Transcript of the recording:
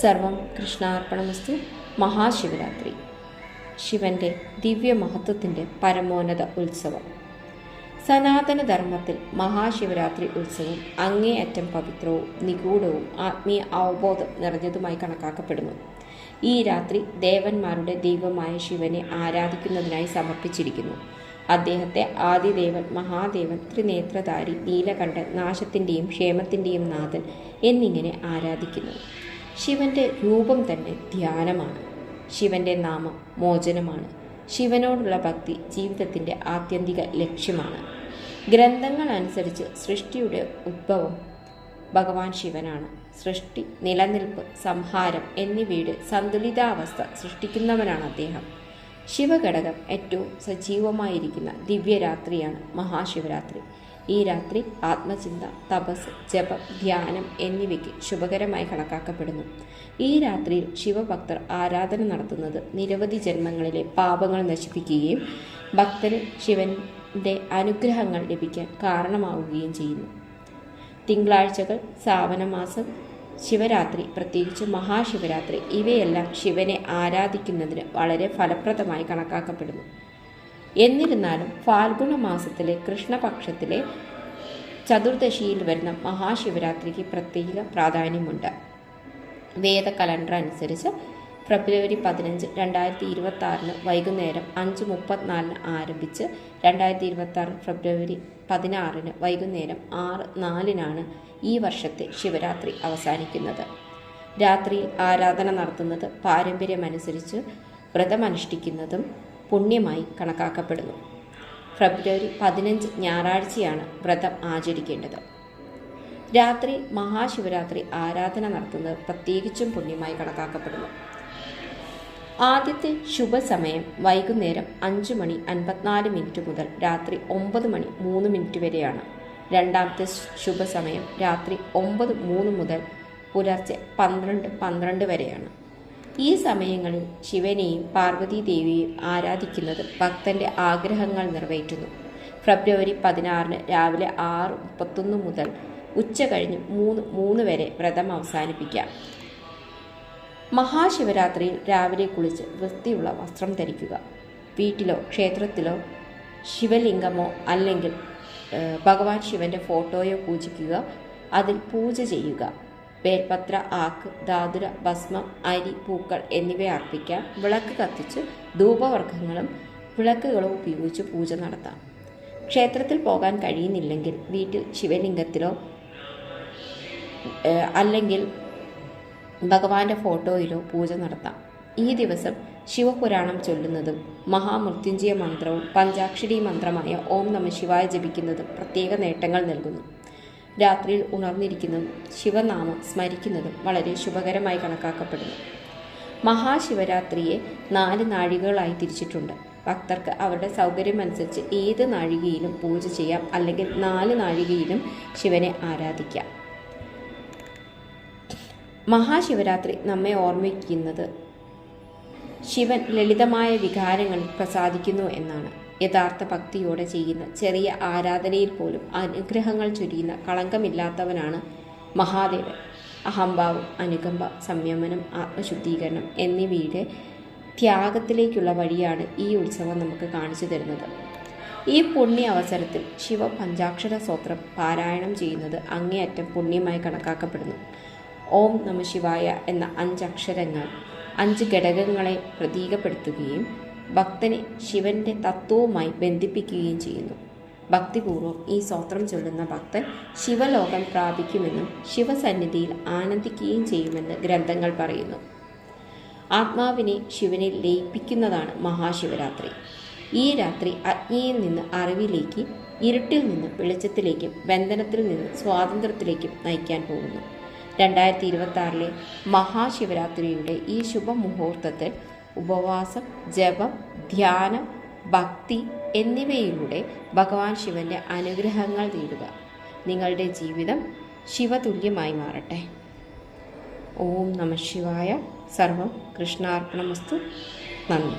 സർവം കൃഷ്ണാർപ്പണമസ്തു. മഹാശിവരാത്രി ശിവന്റെ ദിവ്യമഹത്വത്തിൻ്റെ പരമോന്നത ഉത്സവം. സനാതനധർമ്മത്തിൽ മഹാശിവരാത്രി ഉത്സവം അങ്ങേയറ്റം പവിത്രവും നിഗൂഢവും ആത്മീയ അവബോധം നിറഞ്ഞതുമായി കണക്കാക്കപ്പെടുന്നു. ഈ രാത്രി ദേവന്മാരുടെ ദൈവമായ ശിവനെ ആരാധിക്കുന്നതിനായി സമർപ്പിച്ചിരിക്കുന്നു. അദ്ദേഹത്തെ ആദിദേവൻ, മഹാദേവൻ, ത്രിനേത്രധാരി, നീലകണ്ഠൻ, നാശത്തിൻ്റെയും ക്ഷേമത്തിൻ്റെയും നാഥൻ എന്നിങ്ങനെ ആരാധിക്കുന്നു. ശിവന്റെ രൂപം തന്നെ ധ്യാനമാണ്. ശിവന്റെ നാമം മോചനമാണ്. ശിവനോടുള്ള ഭക്തി ജീവിതത്തിൻ്റെ ആത്യന്തിക ലക്ഷ്യമാണ്. ഗ്രന്ഥങ്ങൾ അനുസരിച്ച് സൃഷ്ടിയുടെ ഉദ്ഭവം ഭഗവാൻ ശിവനാണ്. സൃഷ്ടി, നിലനിൽപ്പ്, സംഹാരം എന്നിവയുടെ സന്തുലിതാവസ്ഥ സൃഷ്ടിക്കുന്നവനാണ് അദ്ദേഹം. ശിവഘടകം ഏറ്റവും സജീവമായിരിക്കുന്ന ദിവ്യരാത്രിയാണ് മഹാശിവരാത്രി. ഈ രാത്രി ആത്മചിന്ത, തപസ്, ജപം, ധ്യാനം എന്നിവയ്ക്ക് ശുഭകരമായി കണക്കാക്കപ്പെടുന്നു. ഈ രാത്രിയിൽ ശിവഭക്തർ ആരാധന നടത്തുന്നത് നിരവധി ജന്മങ്ങളിലെ പാപങ്ങൾ നശിപ്പിക്കുകയും ഭക്തന് ശിവന്റെ അനുഗ്രഹങ്ങൾ ലഭിക്കാൻ കാരണമാവുകയും ചെയ്യുന്നു. തിങ്കളാഴ്ചകൾ, സാവനമാസം, ശിവരാത്രി, പ്രത്യേകിച്ച് മഹാശിവരാത്രി ഇവയെല്ലാം ശിവനെ ആരാധിക്കുന്നതിന് വളരെ ഫലപ്രദമായി കണക്കാക്കപ്പെടുന്നു. എന്നിരുന്നാലും ഫാൽഗുണ മാസത്തിലെ കൃഷ്ണപക്ഷത്തിലെ ചതുർദശിയിൽ വരുന്ന മഹാശിവരാത്രിക്ക് പ്രത്യേക പ്രാധാന്യമുണ്ട്. വേദ കലണ്ടർ അനുസരിച്ച് ഫെബ്രുവരി 15, 2026 വൈകുന്നേരം 5:34 ആരംഭിച്ച് 2026 ഫെബ്രുവരി 16 വൈകുന്നേരം 6:04 ഈ വർഷത്തെ ശിവരാത്രി അവസാനിക്കുന്നത്. രാത്രിയിൽ ആരാധന നടത്തുന്നത് പാരമ്പര്യമനുസരിച്ച് വ്രതമനുഷ്ഠിക്കുന്നതും പുണ്യമായി കണക്കാക്കപ്പെടുന്നു. ഫെബ്രുവരി 15 ഞായറാഴ്ചയാണ് വ്രതം ആചരിക്കേണ്ടത്. രാത്രി മഹാശിവരാത്രി ആരാധന നടത്തുന്നത് പ്രത്യേകിച്ചും പുണ്യമായി കണക്കാക്കപ്പെടുന്നു. ആദ്യത്തെ ശുഭസമയം വൈകുന്നേരം 5:54 മുതൽ രാത്രി 9:03 വരെയാണ്. രണ്ടാമത്തെ ശുഭസമയം രാത്രി 9:03 മുതൽ പുലർച്ചെ 12:12 വരെയാണ്. ഈ സമയങ്ങളിൽ ശിവനെയും പാർവതീദേവിയെയും ആരാധിക്കുന്നത് ഭക്തന്റെ ആഗ്രഹങ്ങൾ നിറവേറ്റുന്നു. ഫെബ്രുവരി 16 രാവിലെ 6:31 മുതൽ ഉച്ച കഴിഞ്ഞ് 3:03 വരെ വ്രതം അവസാനിപ്പിക്കാം. മഹാശിവരാത്രിയിൽ രാവിലെ കുളിച്ച് വൃത്തിയുള്ള വസ്ത്രം ധരിക്കുക. വീട്ടിലോ ക്ഷേത്രത്തിലോ ശിവലിംഗമോ അല്ലെങ്കിൽ ഭഗവാൻ ശിവന്റെ ഫോട്ടോയോ പൂജിക്കുക. അതിൽ പൂജ ചെയ്യുക. ബേൽപത്ര, ആക്ക്, ധാതുര, ഭസ്മം, അരി, പൂക്കൾ എന്നിവ അർപ്പിക്കാം. വിളക്ക് കത്തിച്ച് ധൂപവർഗ്ഗങ്ങളും വിളക്കുകളും ഉപയോഗിച്ച് പൂജ നടത്താം. ക്ഷേത്രത്തിൽ പോകാൻ കഴിയുന്നില്ലെങ്കിൽ വീട്ടിൽ ശിവലിംഗത്തിലോ അല്ലെങ്കിൽ ഭഗവാന്റെ ഫോട്ടോയിലോ പൂജ നടത്താം. ഈ ദിവസം ശിവപുരാണം ചൊല്ലുന്നതും മഹാമൃത്യുഞ്ജയ മന്ത്രവും പഞ്ചാക്ഷരി മന്ത്രമായ ഓം നമഃശിവായ ജപിക്കുന്നതും പ്രത്യേക നേട്ടങ്ങൾ നൽകുന്നു. രാത്രിയിൽ ഉണർന്നിരിക്കുന്നതും ശിവനാമം സ്മരിക്കുന്നതും വളരെ ശുഭകരമായി കണക്കാക്കപ്പെടുന്നു. മഹാശിവരാത്രിയെ 4 നാഴികകളായി തിരിച്ചിട്ടുണ്ട്. ഭക്തർക്ക് അവരുടെ സൗകര്യമനുസരിച്ച് ഏത് നാഴികയിലും പൂജ ചെയ്യാം, അല്ലെങ്കിൽ 4 നാഴികയിലും ശിവനെ ആരാധിക്കാം. മഹാശിവരാത്രി നമ്മെ ഓർമ്മിക്കുന്നത് ശിവൻ ലളിതമായ വികാരങ്ങളിൽ പ്രസാദിക്കുന്നു എന്നാണ്. യഥാർത്ഥ ഭക്തിയോടെ ചെയ്യുന്ന ചെറിയ ആരാധനയിൽ പോലും അനുഗ്രഹങ്ങൾ ചൊരിയുന്ന കളങ്കമില്ലാത്തവനാണ് മഹാദേവൻ. അഹംഭാവം, അനുകമ്പ, സംയമനം, ആത്മശുദ്ധീകരണം എന്നിവയുടെ ത്യാഗത്തിലേക്കുള്ള വഴിയാണ് ഈ ഉത്സവം നമുക്ക് കാണിച്ചു തരുന്നത്. ഈ പുണ്യ അവസരത്തിൽ ശിവ പഞ്ചാക്ഷര സ്തോത്രം പാരായണം ചെയ്യുന്നത് അങ്ങേയറ്റം പുണ്യമായി കണക്കാക്കപ്പെടുന്നു. ഓം നമഃശിവായ എന്ന 5 അക്ഷരങ്ങൾ 5 ഘടകങ്ങളെ പ്രതീകപ്പെടുത്തുകയും ഭക്തനെ ശിവന്റെ തത്വവുമായി ബന്ധിപ്പിക്കുകയും ചെയ്യുന്നു. ഭക്തിപൂർവ്വം ഈ സ്തോത്രം ചൊല്ലുന്ന ഭക്തൻ ശിവലോകം പ്രാപിക്കുമെന്നും ശിവസന്നിധിയിൽ ആനന്ദിക്കുകയും ചെയ്യുമെന്ന് ഗ്രന്ഥങ്ങൾ പറയുന്നു. ആത്മാവിനെ ശിവനിൽ ലയിപ്പിക്കുന്നതാണ് മഹാശിവരാത്രി. ഈ രാത്രി അജ്ഞയിൽ നിന്ന് അറിവിലേക്ക്, ഇരുട്ടിൽ നിന്ന് വെളിച്ചത്തിലേക്കും ബന്ധനത്തിൽ നിന്ന് സ്വാതന്ത്ര്യത്തിലേക്കും നയിക്കാൻ പോകുന്നു. 2026 മഹാശിവരാത്രിയുടെ ഈ ശുഭമുഹൂർത്തത്തിൽ ഉപവാസം, ജപം, ധ്യാനം, ഭക്തി എന്നിവയിലൂടെ ഭഗവാൻ ശിവന്റെ അനുഗ്രഹങ്ങൾ നേടുക. നിങ്ങളുടെ ജീവിതം ശിവതുല്യമായി മാറട്ടെ. ഓം നമഃശിവായ. സർവം കൃഷ്ണാർപ്പണമസ്തു. നന്ദി.